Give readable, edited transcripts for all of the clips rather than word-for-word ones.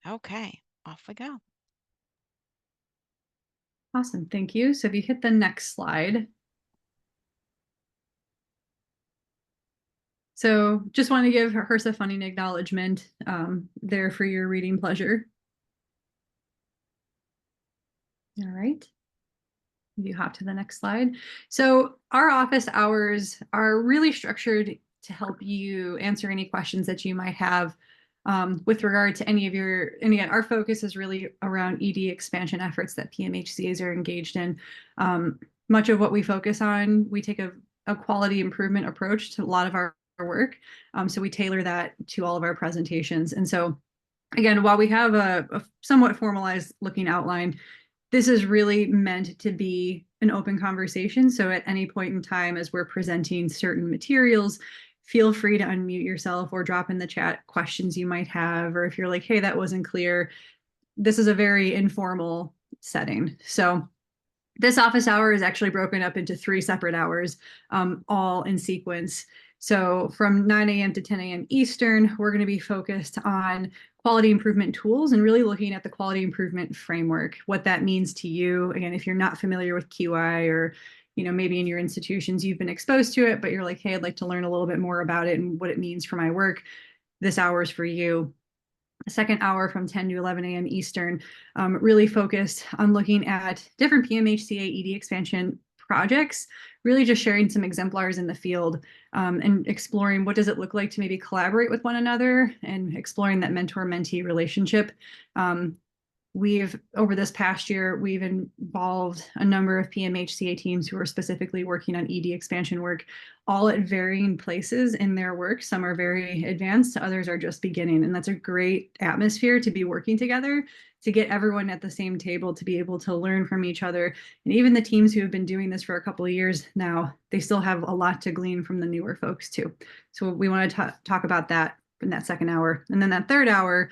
Okay, off we go. Awesome, thank you. So if you hit the next slide. So just want to give HRSA funding acknowledgement there for your reading pleasure. All right. You hop to the next slide. So our office hours are really structured to help you answer any questions that you might have with regard to any of your, and again, our focus is really around ED expansion efforts that PMHCAs are engaged in. Much of what we focus on, we take a quality improvement approach to a lot of our work. So we tailor that to all of our presentations. And so again, while we have a somewhat formalized looking outline, this is really meant to be an open conversation. So at any point in time, as we're presenting certain materials, feel free to unmute yourself or drop in the chat questions you might have, or if you're like, hey, that wasn't clear. This is a very informal setting. So this office hour is actually broken up into 3 separate hours, all in sequence. So from 9 a.m. to 10 a.m. Eastern, we're going to be focused on quality improvement tools and really looking at the quality improvement framework, what that means to you. Again, if you're not familiar with QI, or maybe in your institutions you've been exposed to it, but you're like, hey, I'd like to learn a little bit more about it and what it means for my work, this hour is for you. The second hour from 10 to 11 a.m. Eastern, really focused on looking at different PMHCA ED expansion projects, really just sharing some exemplars in the field, and exploring what does it look like to maybe collaborate with one another and exploring that mentor-mentee relationship. Over this past year, we've involved a number of PMHCA teams who are specifically working on ED expansion work, all at varying places in their work. Some are very advanced, others are just beginning. And that's a great atmosphere to be working together, to get everyone at the same table, to be able to learn from each other. And even the teams who have been doing this for a couple of years now, they still have a lot to glean from the newer folks too. So we want to talk about that in that second hour. And then that third hour,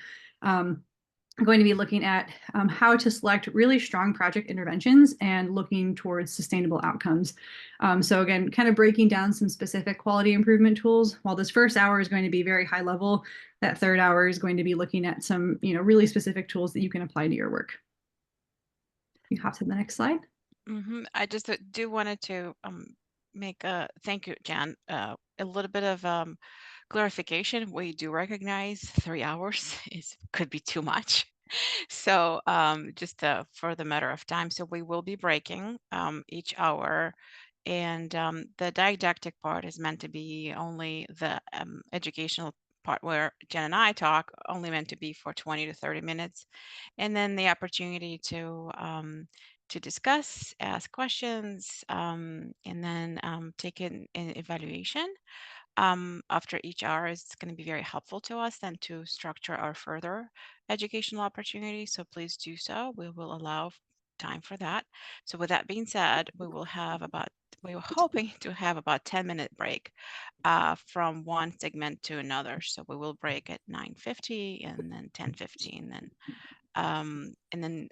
I'm going to be looking at how to select really strong project interventions and looking towards sustainable outcomes. So again, kind of breaking down some specific quality improvement tools. While this first hour is going to be very high level, that third hour is going to be looking at some really specific tools that you can apply to your work. You hop to the next slide. I just do wanted to make a thank you, Jan. A little bit of clarification. We do recognize 3 hours could be too much. So just for the matter of time, so we will be breaking each hour, and the didactic part is meant to be only the educational part where Jen and I talk, only meant to be for 20 to 30 minutes, and then the opportunity to discuss, ask questions, and then take an evaluation after each hour is going to be very helpful to us then to structure our further educational opportunities. So please do so. We will allow time for that. So with that being said, we were hoping to have about 10-minute break from one segment to another. So we will break at 9:50 and then 10:15, and then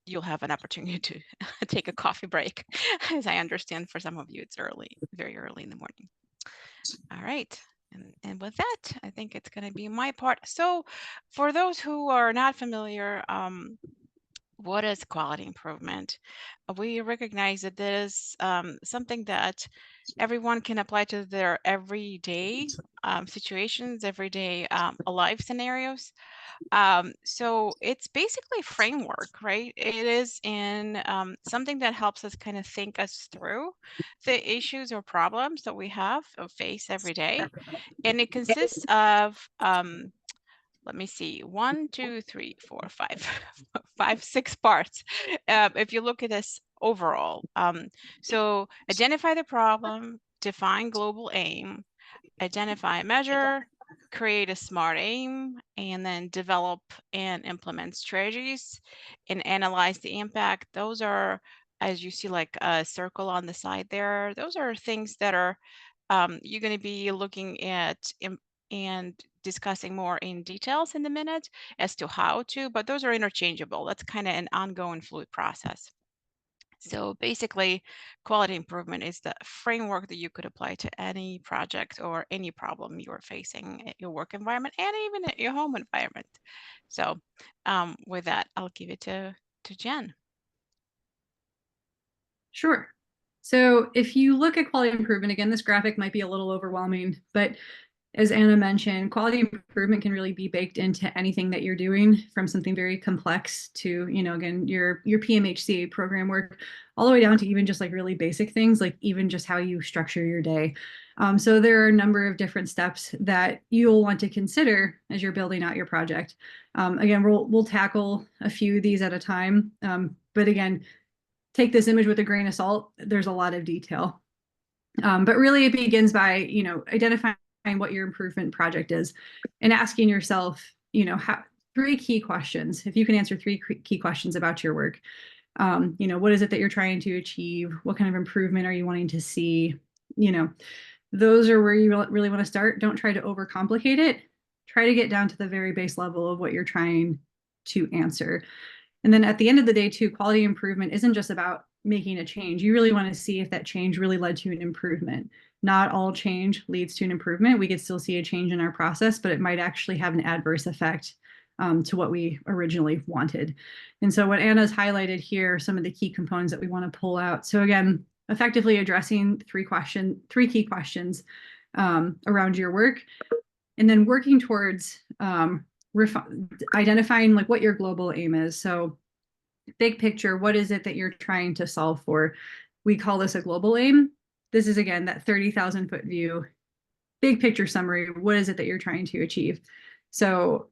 you'll have an opportunity to take a coffee break. As I understand, for some of you, it's early, very early in the morning. All right. And with that, I think it's going to be my part. So for those who are not familiar, what is quality improvement? We recognize that there's something that everyone can apply to their everyday situations, everyday alive scenarios. So it's basically a framework, right? It is in something that helps us kind of think us through the issues or problems that we have or face every day. And it consists of, let me see, 1, 2, 3, 4, 5, 5, 6 parts. If you look at this overall, so identify the problem, define global aim, identify a measure, create a smart aim, and then develop and implement strategies and analyze the impact. Those are, as you see, like a circle on the side there, those are things that are you're going to be looking at and discussing more in details in the minute as to how to, but those are interchangeable. That's kind of an ongoing fluid process. So basically, quality improvement is the framework that you could apply to any project or any problem you're facing at your work environment and even at your home environment. So with that, I'll give it to Jen. Sure. So if you look at quality improvement, again, this graphic might be a little overwhelming, but as Anna mentioned, quality improvement can really be baked into anything that you're doing, from something very complex to, again, your PMHCA program work, all the way down to even just like really basic things, like even just how you structure your day. So there are a number of different steps that you'll want to consider as you're building out your project. Again, we'll tackle a few of these at a time, but again, take this image with a grain of salt. There's a lot of detail. But really, it begins by, identifying what your improvement project is and asking yourself, three key questions. If you can answer three key questions about your work, what is it that you're trying to achieve? What kind of improvement are you wanting to see? Those are where you really want to start. Don't try to overcomplicate it. Try to get down to the very base level of what you're trying to answer. And then at the end of the day, too, quality improvement isn't just about making a change. You really want to see if that change really led to an improvement. Not all change leads to an improvement. We could still see a change in our process, but it might actually have an adverse effect to what we originally wanted. And so what Anna's highlighted here are some of the key components that we want to pull out. So again, effectively addressing three key questions around your work, and then working towards identifying like what your global aim is. So big picture, what is it that you're trying to solve for? We call this a global aim. This is, again, that 30,000 foot view, big picture summary. What is it that you're trying to achieve? So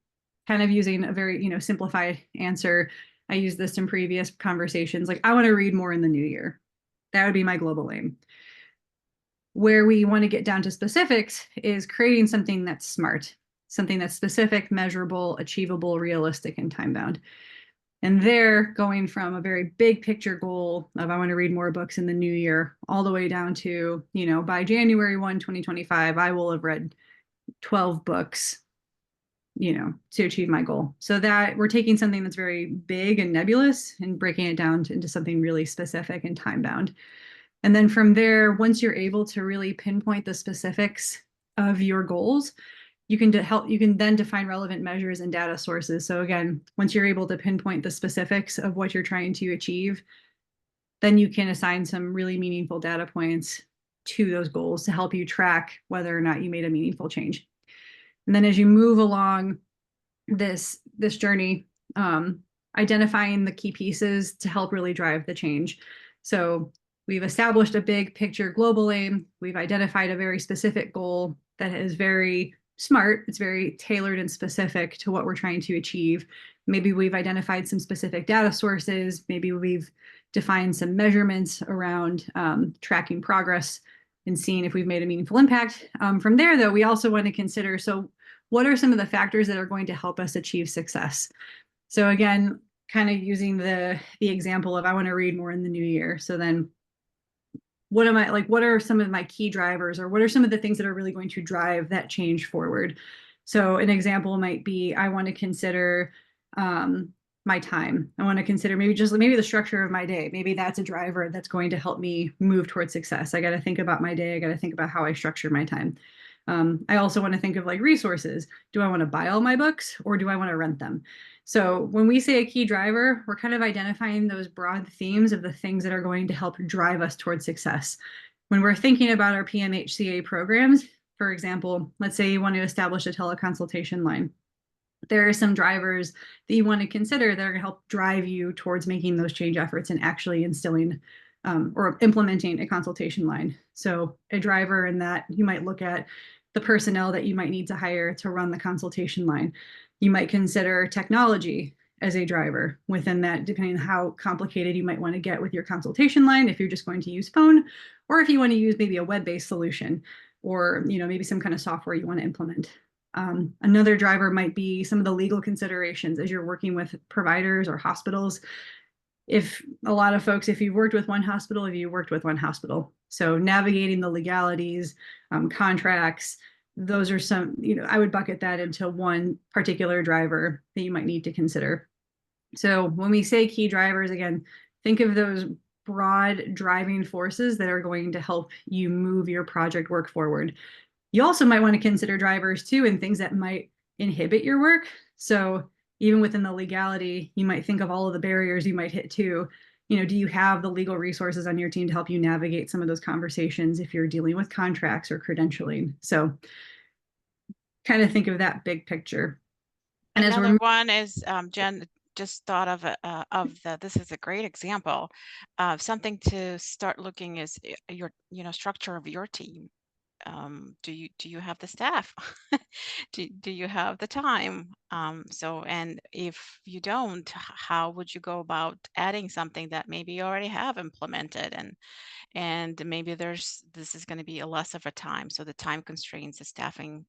kind of using a very, simplified answer. I used this in previous conversations. Like, I want to read more in the new year. That would be my global aim. Where we want to get down to specifics is creating something that's smart, something that's specific, measurable, achievable, realistic, and time bound. And they're going from a very big picture goal of I want to read more books in the new year, all the way down to, by January 1, 2025, I will have read 12 books, to achieve my goal. So that we're taking something that's very big and nebulous and breaking it down into something really specific and time bound. And then from there, once you're able to really pinpoint the specifics of your goals, you can then define relevant measures and data sources. So again, once you're able to pinpoint the specifics of what you're trying to achieve, then you can assign some really meaningful data points to those goals to help you track whether or not you made a meaningful change. And then as you move along this journey, identifying the key pieces to help really drive the change. So we've established a big picture global aim. We've identified a very specific goal that is very smart. It's very tailored and specific to what we're trying to achieve. Maybe we've identified some specific data sources. Maybe we've defined some measurements around tracking progress and seeing if we've made a meaningful impact. From there, though, we also want to consider, so what are some of the factors that are going to help us achieve success? So again, kind of using the example of I want to read more in the new year. So then what are some of my key drivers, or what are some of the things that are really going to drive that change forward? So an example might be I want to consider my time. I want to consider maybe the structure of my day. Maybe that's a driver that's going to help me move towards success. I got to think about my day. I got to think about how I structure my time. I also want to think of like resources. Do I want to buy all my books, or do I want to rent them? So when we say a key driver, we're kind of identifying those broad themes of the things that are going to help drive us towards success. When we're thinking about our PMHCA programs, for example, let's say you want to establish a teleconsultation line. There are some drivers that you want to consider that are going to help drive you towards making those change efforts and actually instilling or implementing a consultation line. So a driver in that, you might look at the personnel that you might need to hire to run the consultation line. You might consider technology as a driver within that, depending on how complicated you might want to get with your consultation line, if you're just going to use phone, or if you want to use maybe a web-based solution, or maybe some kind of software you want to implement. Another driver might be some of the legal considerations as you're working with providers or hospitals. If you've worked with one hospital. So navigating the legalities, contracts, those are some, I would bucket that into one particular driver that you might need to consider. So when we say key drivers, again, think of those broad driving forces that are going to help you move your project work forward. You also might want to consider drivers too and things that might inhibit your work. So even within the legality, you might think of all of the barriers you might hit too. Do you have the legal resources on your team to help you navigate some of those conversations if you're dealing with contracts or credentialing? So kind of think of that big picture. And as Another we're one is Jen just thought of the this is a great example of something to start looking is your structure of your team. Do you have the staff? Do you have the time? So, and if you don't, how would you go about adding something that maybe you already have implemented, and maybe this is going to be a less of a time. So the time constraints, the staffing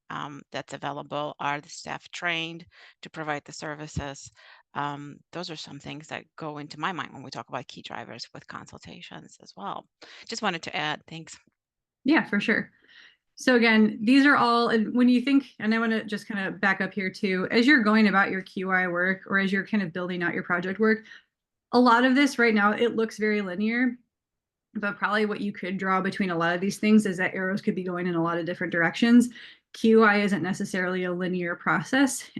that's available, are the staff trained to provide the services? Those are some things that go into my mind when we talk about key drivers with consultations as well. Just wanted to add. Thanks. Yeah, for sure. So again, these are all, and when you think, and I want to just kind of back up here too, as you're going about your QI work or as you're kind of building out your project work, a lot of this right now, it looks very linear, but probably what you could draw between a lot of these things is that arrows could be going in a lot of different directions. QI isn't necessarily a linear process.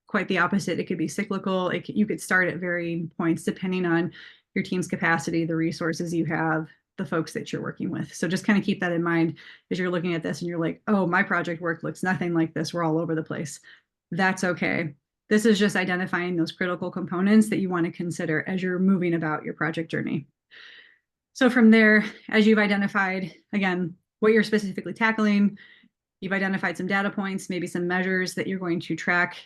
Quite the opposite. It could be cyclical. You could start at varying points depending on your team's capacity, the resources you have, the folks that you're working with. So just kind of keep that in mind as you're looking at this and you're like, oh, my project work looks nothing like this. We're all over the place. That's okay. This is just identifying those critical components that you want to consider as you're moving about your project journey. So from there, as you've identified, again, what you're specifically tackling, you've identified some data points, maybe some measures that you're going to track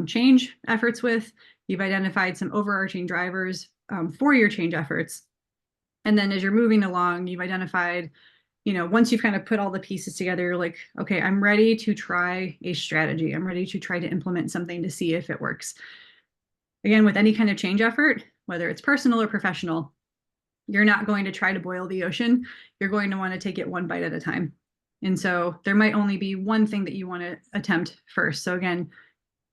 change efforts with. You've identified some overarching drivers for your change efforts. And then as you're moving along, you've identified, once you've kind of put all the pieces together, you're like, okay, I'm ready to try a strategy. I'm ready to try to implement something to see if it works. Again, with any kind of change effort, whether it's personal or professional, you're not going to try to boil the ocean. You're going to want to take it one bite at a time. And so there might only be one thing that you want to attempt first. So again,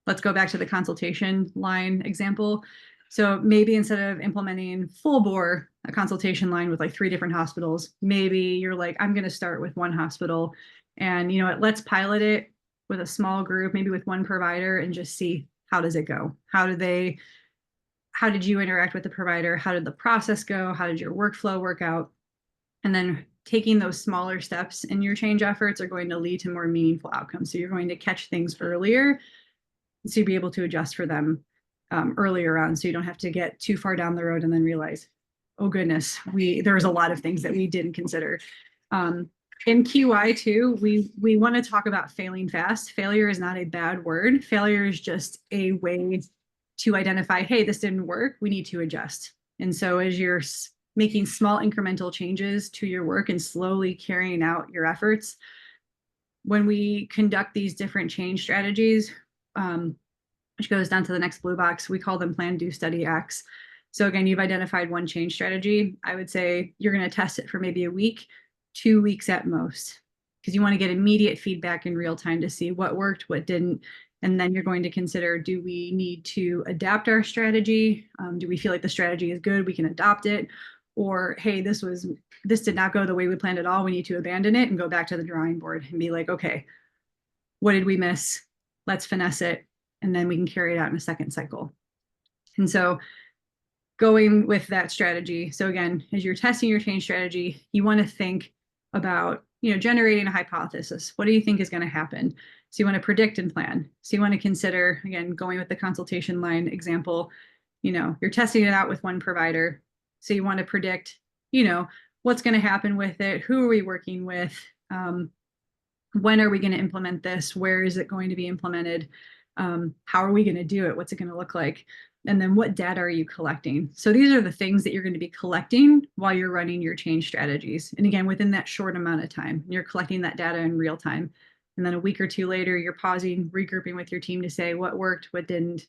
let's go back to the consultation line example. So maybe instead of implementing full bore a consultation line with like 3 different hospitals, maybe you're like, I'm going to start with one hospital and let's pilot it with a small group, maybe with one provider, and just see how does it go? How did you interact with the provider? How did the process go? How did your workflow work out? And then taking those smaller steps in your change efforts are going to lead to more meaningful outcomes. So you're going to catch things earlier, so you'll be able to adjust for them earlier on. So you don't have to get too far down the road and then realize, oh goodness, there was a lot of things that we didn't consider. In QI too, we want to talk about failing fast. Failure is not a bad word. Failure is just a way to identify, hey, this didn't work, we need to adjust. And so as you're making small incremental changes to your work and slowly carrying out your efforts, when we conduct these different change strategies, which goes down to the next blue box, we call them plan, do, study, acts. So again, you've identified one change strategy. I would say you're going to test it for maybe a week, 2 weeks at most, because you want to get immediate feedback in real time to see what worked, what didn't. And then you're going to consider, do we need to adapt our strategy? Do we feel like the strategy is good? We can adopt it. Or, hey, this did not go the way we planned at all. We need to abandon it and go back to the drawing board and be like, okay, what did we miss? Let's finesse it. And then we can carry it out in a second cycle. And so going with that strategy. So again, as you're testing your change strategy, you want to think about, generating a hypothesis. What do you think is going to happen? So you want to predict and plan. So you want to consider, again, going with the consultation line example, you're testing it out with one provider. So you want to predict, what's going to happen with it? Who are we working with? When are we going to implement this? Where is it going to be implemented? How are we going to do it? What's it going to look like? And then what data are you collecting? So these are the things that you're going to be collecting while you're running your change strategies. And again, within that short amount of time, you're collecting that data in real time. And then a week or two later, you're pausing, regrouping with your team to say what worked, what didn't,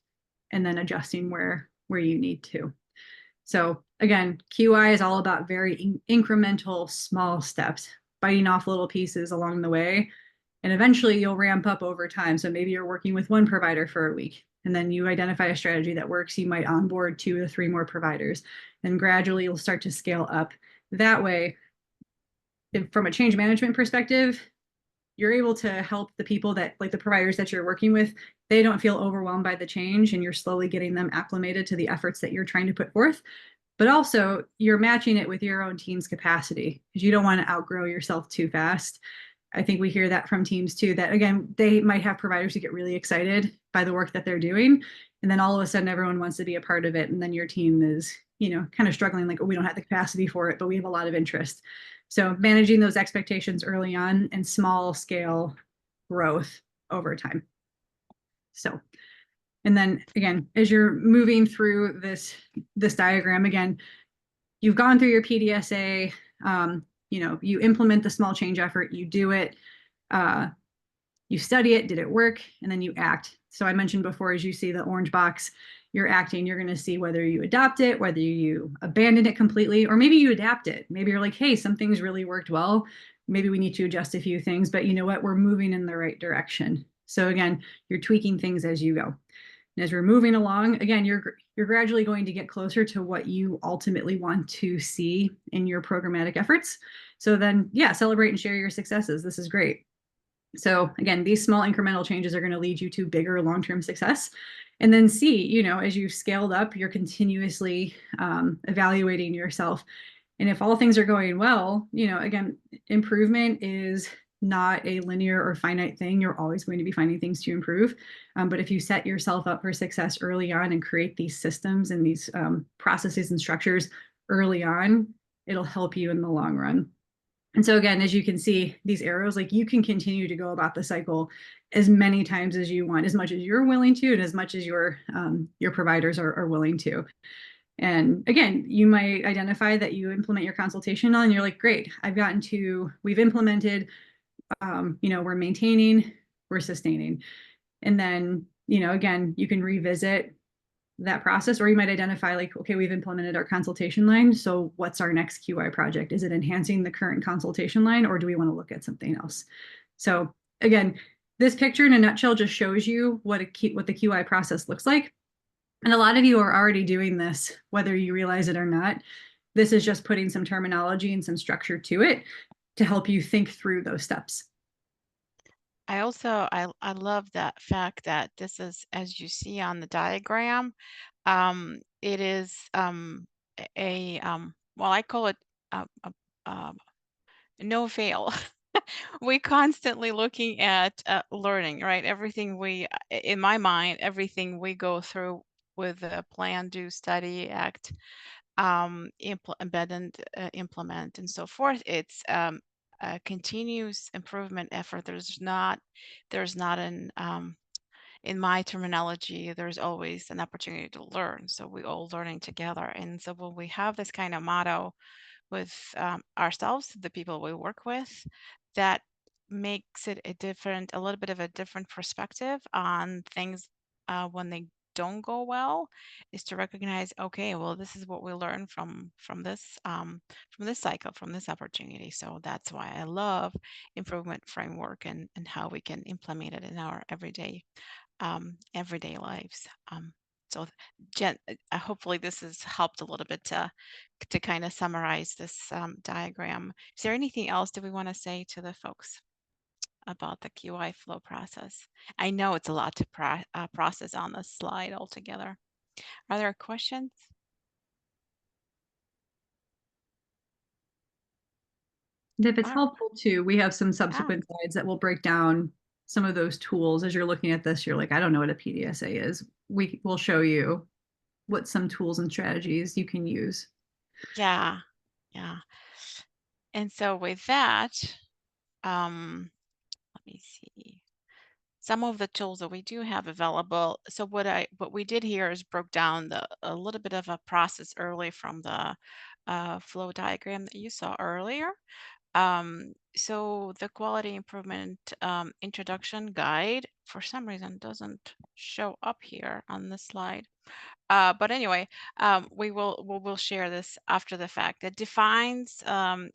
and then adjusting where you need to. So again, QI is all about very incremental, small steps, biting off little pieces along the way And eventually you'll ramp up over time. So maybe you're working with one provider for a week, and then you identify a strategy that works. You might onboard 2 to 3 more providers, and gradually you'll start to scale up. That way, from a change management perspective, you're able to help the people that, like the providers that you're working with, they don't feel overwhelmed by the change, and you're slowly getting them acclimated to the efforts that you're trying to put forth. But also, you're matching it with your own team's capacity, because you don't want to outgrow yourself too fast. I think we hear that from teams too, that again, they might have providers who get really excited by the work that they're doing. And then all of a sudden, everyone wants to be a part of it. And then your team is, kind of struggling, like, oh, we don't have the capacity for it, but we have a lot of interest. So managing those expectations early on and small scale growth over time. So, and then again, as you're moving through this diagram, again, you've gone through your PDSA, you implement the small change effort, you do it, uh, you study it, did it work, and then you act. So I mentioned before, as you see the orange box, you're acting, you're going to see whether you adopt it, whether you abandon it completely, or maybe you adapt it. Maybe you're like, hey, some things really worked well. Maybe we need to adjust a few things, but you know what? We're moving in the right direction. So again, you're tweaking things as you go. And as we're moving along, again, you're gradually going to get closer to what you ultimately want to see in your programmatic efforts. So then, yeah, celebrate and share your successes. This is great. So again, these small incremental changes are going to lead you to bigger long-term success. And then see, as you've scaled up, you're continuously evaluating yourself. And if all things are going well, again, improvement is not a linear or finite thing. You're always going to be finding things to improve. But if you set yourself up for success early on and create these systems and these processes and structures early on, it'll help you in the long run. And so again, as you can see, these arrows, like, you can continue to go about the cycle as many times as you want, as much as you're willing to, and as much as your providers are willing to. And again, you might identify that you implement your consultation on, and you're like, great, we've implemented, we're maintaining, we're sustaining. And then, again, you can revisit that process, or you might identify, like, okay, we've implemented our consultation line. So what's our next QI project? Is it enhancing the current consultation line, or do we want to look at something else? So again, this picture in a nutshell just shows you what the QI process looks like. And a lot of you are already doing this, whether you realize it or not. This is just putting some terminology and some structure to it to help you think through those steps. I love that fact that this is, as you see on the diagram, it is well, I call it a no fail. We constantly looking at learning, right? Everything in my mind, everything we go through with the plan, do, study, act, embed and implement, and so forth. It's a continuous improvement effort. There's not an in my terminology, there's always an opportunity to learn. So we all learning together. And so when we have this kind of motto with ourselves, the people we work with, that makes it a little bit of a different perspective on things when they don't go well, is to recognize, okay, well, this is what we learned from this cycle, from this opportunity. So that's why I love improvement framework and how we can implement it in our everyday lives. So, Jen, hopefully this has helped a little bit to kind of summarize this diagram. Is there anything else that we want to say to the folks about the QI flow process? I know it's a lot to process on this slide altogether. Are there questions? And if it's Ah, helpful too, we have some yeah. subsequent slides that will break down some of those tools. As you're looking at this, you're like, I don't know what a PDSA is. We will show you what some tools and strategies you can use. Yeah, yeah. And so with that, let me see. Some of the tools that we do have available. So what we did here is broke down a little bit of a process early from the flow diagram that you saw earlier. So the quality improvement introduction guide for some reason doesn't show up here on this slide. But anyway, we will share this after the fact. It defines.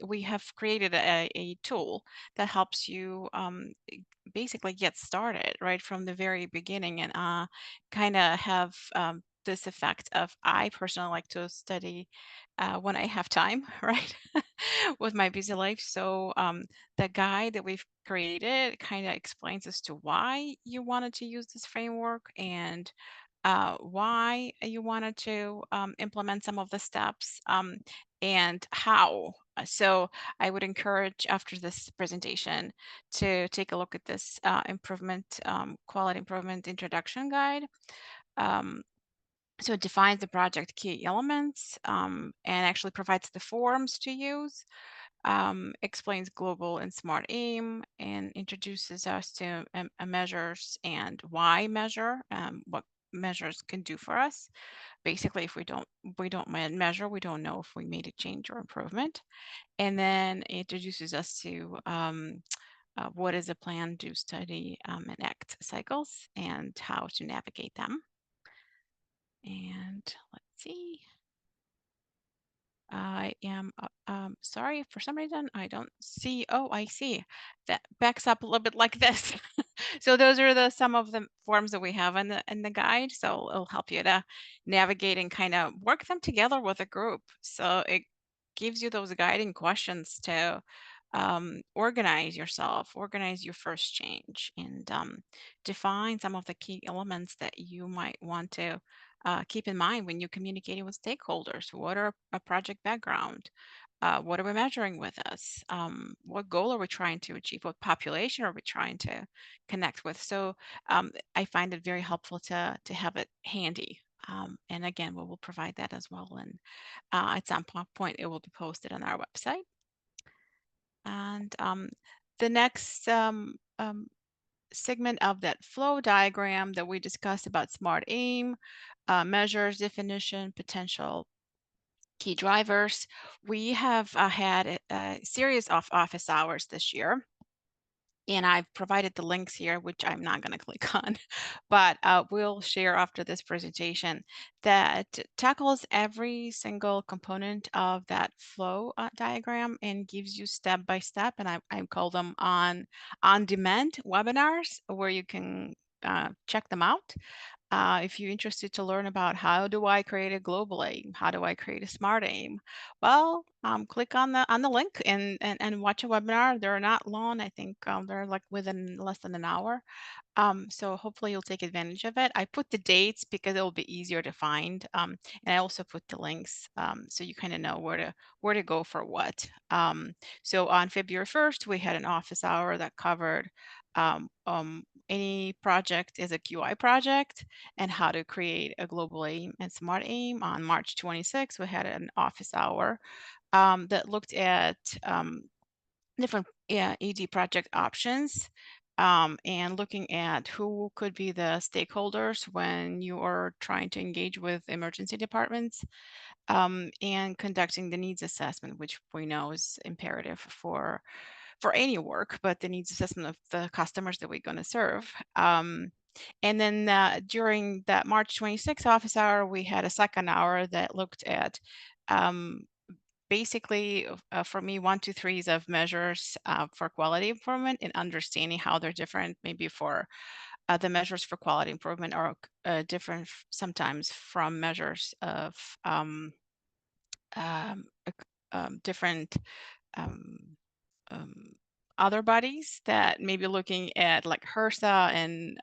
We have created a tool that helps you basically get started right from the very beginning and kind of have this effect of I personally like to study when I have time, right, with my busy life. So the guide that we've created kind of explains as to why you wanted to use this framework and why you wanted to implement some of the steps and how. So I would encourage after this presentation to take a look at this quality improvement introduction guide. Um, so it defines the project key elements and actually provides the forms to use, explains global and smart aim, and introduces us to measures and why measure, what measures can do for us. Basically, if we don't measure, we don't know if we made a change or improvement. And then it introduces us to what is a plan, do, study, and act cycles and how to navigate them. And let's see. I am sorry, for some reason I don't see. Oh, I see. That backs up a little bit like this. So those are the some of the forms that we have in the guide. So it'll help you to navigate and kind of work them together with a group. So it gives you those guiding questions to organize yourself, organize your first change, and define some of the key elements that you might want to keep in mind when you're communicating with stakeholders. What are a project background? What are we measuring with us? What goal are we trying to achieve? What population are we trying to connect with? So I find it very helpful to have it handy. And again, we will provide that as well. And at some point, it will be posted on our website. And the next segment of that flow diagram that we discussed about smart aim, measures, definition, potential key drivers. We have had a series of office hours this year. And I've provided the links here, which I'm not going to click on, but we'll share after this presentation that tackles every single component of that flow diagram and gives you step by step. And I call them on-demand webinars where you can check them out. If you're interested to learn about how do I create a global aim, how do I create a smart aim, well, click on the link and watch a webinar. They're not long. I think they're like within less than an hour. So hopefully you'll take advantage of it. I put the dates because it will be easier to find, and I also put the links so you kind of know where to go for what. So on February 1st, we had an office hour that covered any project is a QI project and how to create a global aim and smart aim. On March 26th, we had an office hour that looked at different ED project options and looking at who could be the stakeholders when you are trying to engage with emergency departments and conducting the needs assessment, which we know is imperative for any work, but the needs assessment of the customers that we're going to serve. And then during that March 26th office hour, we had a second hour that looked at um, basically, for me, 1, 2, 3s of measures for quality improvement and understanding how they're different. Maybe for the measures for quality improvement are different sometimes from measures of different um, um, other bodies that may be looking at like HRSA and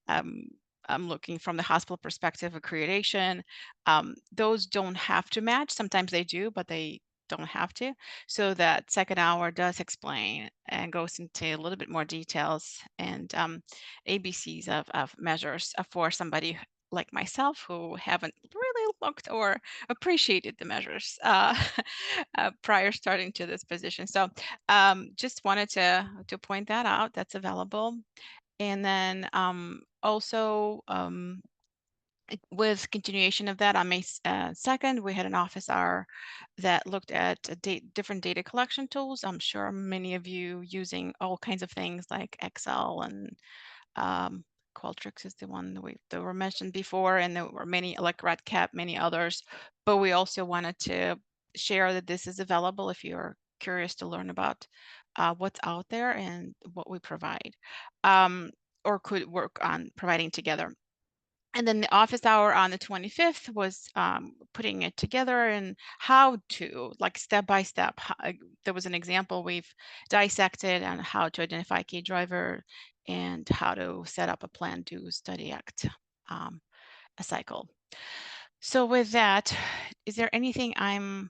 um, I'm looking from the hospital perspective of accreditation. Those don't have to match. Sometimes they do, but they don't have to. So that second hour does explain and goes into a little bit more details and ABCs of measures for somebody like myself who haven't really looked or appreciated the measures prior starting to this position. So just wanted to point that out. That's available. And then also With continuation of that, on May 2nd, we had an office hour that looked at different data collection tools. I'm sure many of you using all kinds of things like Excel and um, Qualtrics is the one that were mentioned before, and there were many like RedCap, many others. But we also wanted to share that this is available if you're curious to learn about what's out there and what we provide, um, or could work on providing together. And then the office hour on the 25th was putting it together and how to, like step by step. There was an example we've dissected on how to identify key driver and how to set up a plan to study act um, a cycle. So with that, is there anything I'm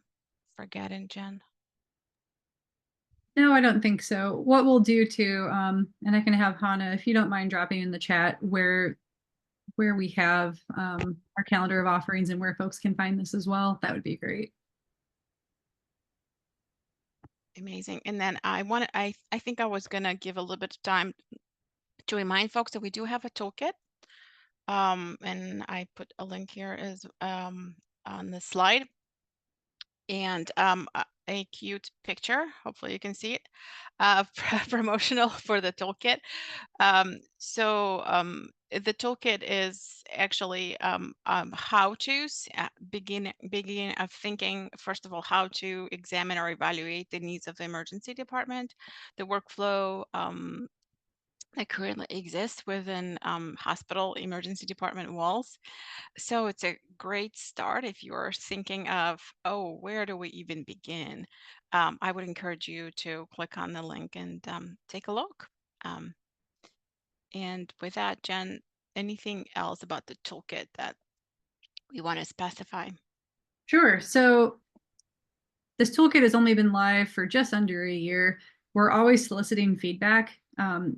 forgetting, Jen? No, I don't think so. What we'll do too, and I can have Hannah, if you don't mind dropping in the chat where we have our calendar of offerings and where folks can find this as well, that would be great. Amazing. And then I think I was gonna give a little bit of time to remind folks that we do have a toolkit. And I put a link here as on the slide, and a cute picture. Hopefully you can see it. Promotional for the toolkit. The toolkit is actually how to's begin of thinking. First of all, how to examine or evaluate the needs of the emergency department, the workflow. That currently exists within hospital emergency department walls. So it's a great start if you're thinking of, oh, where do we even begin? I would encourage you to click on the link and take a look. Um, and with that, Jen, anything else about the toolkit that we want to specify? Sure. So this toolkit has only been live for just under a year. We're always soliciting feedback.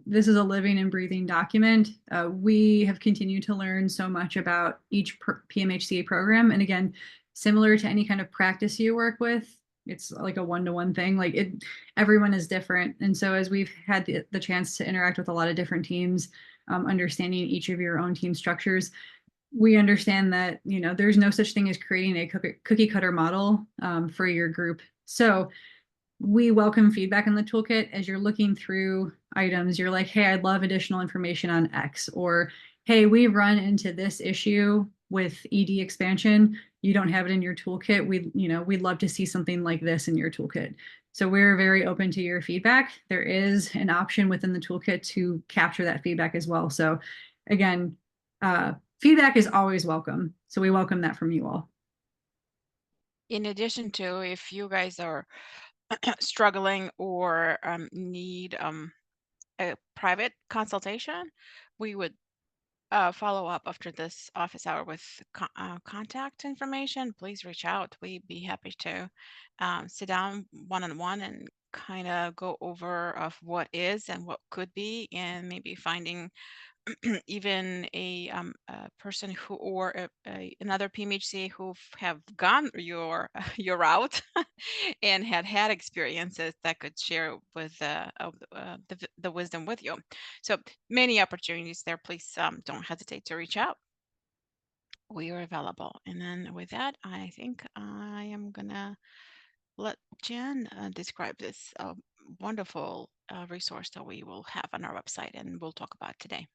This is a living and breathing document. We have continued to learn so much about each PMHCA program. And again, similar to any kind of practice you work with, it's like a one-to-one thing. Like everyone is different. And so as we've had the chance to interact with a lot of different teams, understanding each of your own team structures, we understand that there's no such thing as creating a cookie cutter model for your group. So we welcome feedback in the toolkit as you're looking through items. You're like, hey, I'd love additional information on X, or hey, we run into this issue with ED expansion. You don't have it in your toolkit. We'd love to see something like this in your toolkit. So we're very open to your feedback. There is an option within the toolkit to capture that feedback as well. So again, feedback is always welcome. So we welcome that from you all. In addition to, if you guys are struggling or need a private consultation, we would follow up after this office hour with contact information. Please reach out. We'd be happy to sit down one-on-one and kind of go over of what is and what could be, and maybe finding even a person who or another PMHC who have gone your your route and had experiences that could share with the wisdom with you. So many opportunities there. Please don't hesitate to reach out. We are available. And then with that, I think I am gonna let Jen describe this wonderful resource that we will have on our website and we'll talk about today.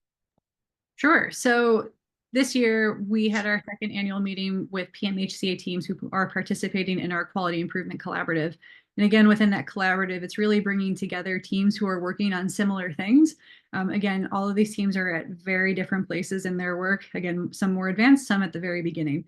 Sure. So this year we had our second annual meeting with PMHCA teams who are participating in our quality improvement collaborative. And again, within that collaborative, it's really bringing together teams who are working on similar things. Again, all of these teams are at very different places in their work. Again, some more advanced, some at the very beginning,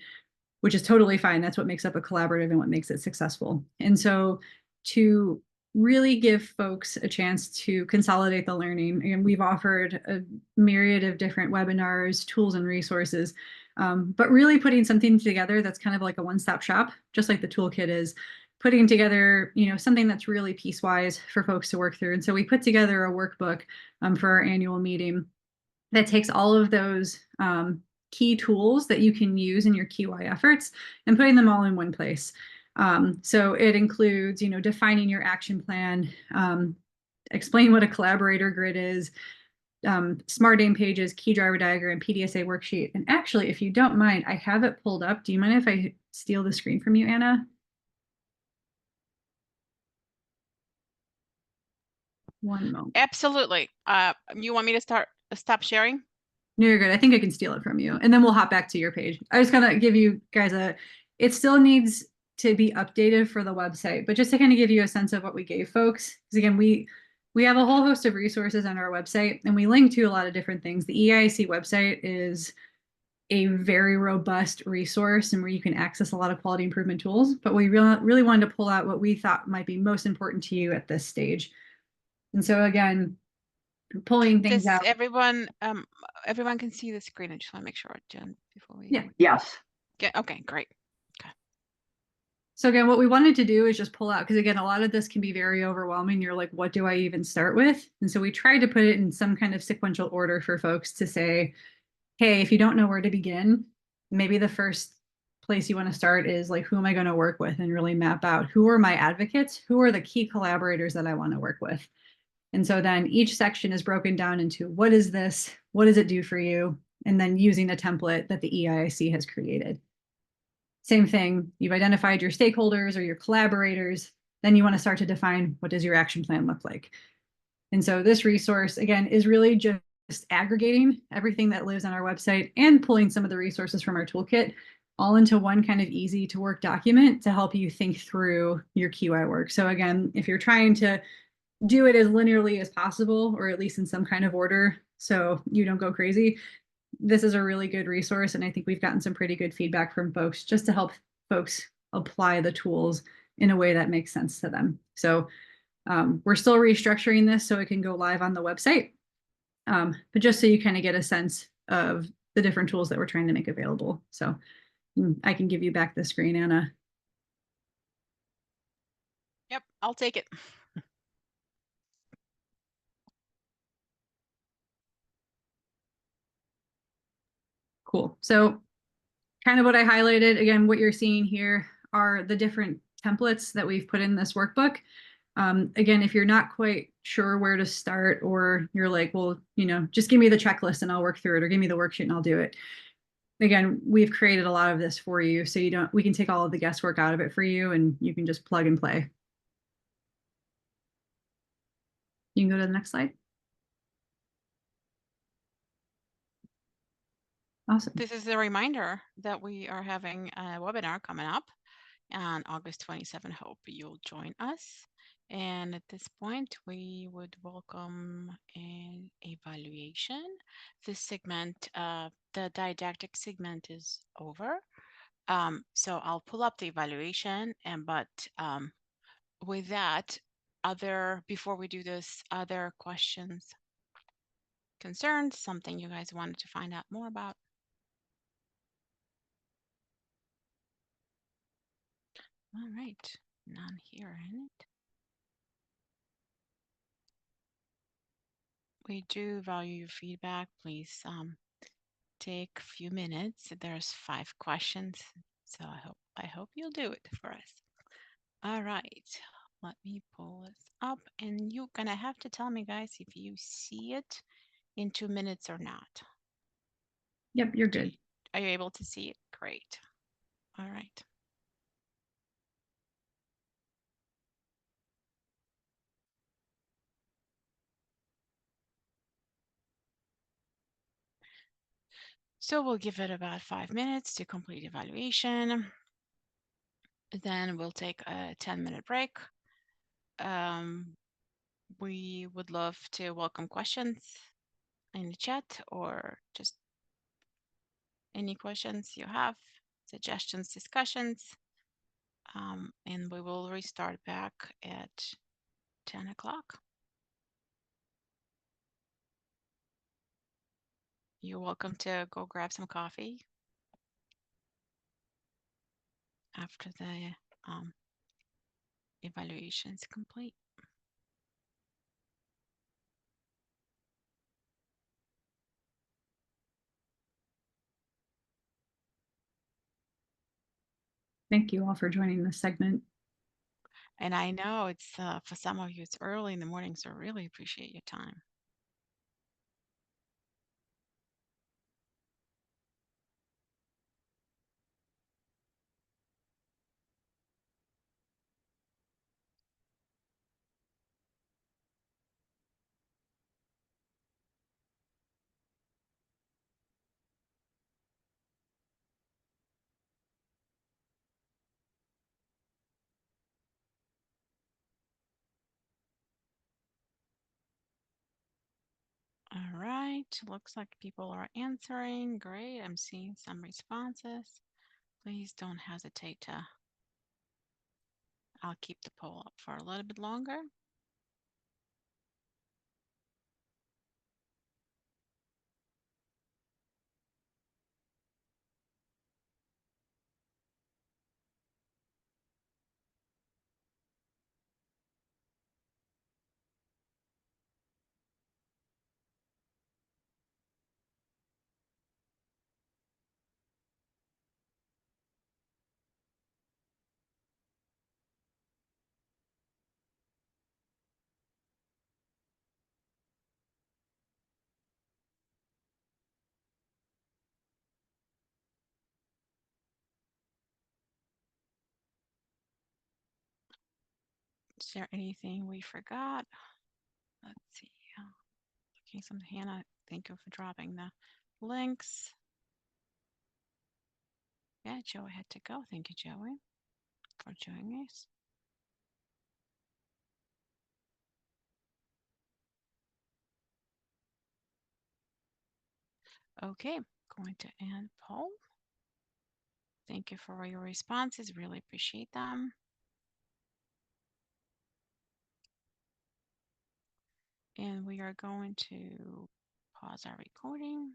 which is totally fine. That's what makes up a collaborative and what makes it successful. And so to really give folks a chance to consolidate the learning, and we've offered a myriad of different webinars, tools, and resources, but really putting something together that's kind of like a one-stop shop, just like the toolkit is, putting together, something that's really piecewise for folks to work through. And so we put together a workbook for our annual meeting that takes all of those key tools that you can use in your QI efforts and putting them all in one place. So it includes, defining your action plan, explain what a collaborator grid is, Smart Aim pages, key driver diagram, PDSA worksheet. And actually, if you don't mind, I have it pulled up. Do you mind if I steal the screen from you, Anna? One moment. Absolutely. You want me to stop sharing? No, you're good. I think I can steal it from you. And then we'll hop back to your page. I was gonna give you guys it still needs to be updated for the website, but just to kind of give you a sense of what we gave folks. Because again, we have a whole host of resources on our website and we link to a lot of different things. The EIC website is a very robust resource and where you can access a lot of quality improvement tools. But we really wanted to pull out what we thought might be most important to you at this stage. And so again, pulling things Does out. everyone can see the screen? I just want to make sure, Jen, before we Yeah. Yes. get okay, great. So again, what we wanted to do is just pull out, because again, a lot of this can be very overwhelming. You're like, what do I even start with? And so we tried to put it in some kind of sequential order for folks to say, hey, if you don't know where to begin, maybe the first place you want to start is like, who am I going to work with, and really map out who are my advocates, who are the key collaborators that I want to work with. And so then each section is broken down into what is this? What does it do for you? And then using a template that the EIC has created. Same thing, you've identified your stakeholders or your collaborators, then you want to start to define what does your action plan look like. And so this resource, again, is really just aggregating everything that lives on our website and pulling some of the resources from our toolkit all into one kind of easy to work document to help you think through your QI work. So again, if you're trying to do it as linearly as possible, or at least in some kind of order so you don't go crazy, this is a really good resource. And I think we've gotten some pretty good feedback from folks just to help folks apply the tools in a way that makes sense to them. So we're still restructuring this so it can go live on the website. But just so you kind of get a sense of the different tools that we're trying to make available. So I can give you back the screen, Anna. Yep, I'll take it. Cool. So kind of what I highlighted, again, what you're seeing here are the different templates that we've put in this workbook. Again, if you're not quite sure where to start, or you're like, well, just give me the checklist and I'll work through it, or give me the worksheet and I'll do it. Again, we've created a lot of this for you, so we can take all of the guesswork out of it for you and you can just plug and play. You can go to the next slide. Awesome. This is a reminder that we are having a webinar coming up on August 27th. Hope you'll join us. And at this point, we would welcome an evaluation. This segment, the didactic segment is over. So I'll pull up the evaluation, but with that, before we do this, other questions, concerns, something you guys wanted to find out more about? All right, none here in it. We do value your feedback. Please take a few minutes. There's 5 questions, so I hope you'll do it for us. All right, let me pull this up, and you're gonna have to tell me, guys, if you see it in 2 minutes or not. Yep, you're good. Are you able to see it? Great. All right. So we'll give it about 5 minutes to complete evaluation. Then we'll take a 10-minute break. We would love to welcome questions in the chat, or just any questions you have, suggestions, discussions. And we will restart back at 10 o'clock. You're welcome to go grab some coffee after the evaluation is complete. Thank you all for joining this segment. And I know it's for some of you, it's early in the morning, so I really appreciate your time. All right. Looks like people are answering. Great. I'm seeing some responses. Please don't hesitate to. I'll keep the poll up for a little bit longer. Is there anything we forgot? Let's see. Looking some Hannah. Thank you for dropping the links. Yeah, Joey had to go. Thank you, Joey, for joining us. Okay, going to end poll. Thank you for your responses. Really appreciate them. And we are going to pause our recording.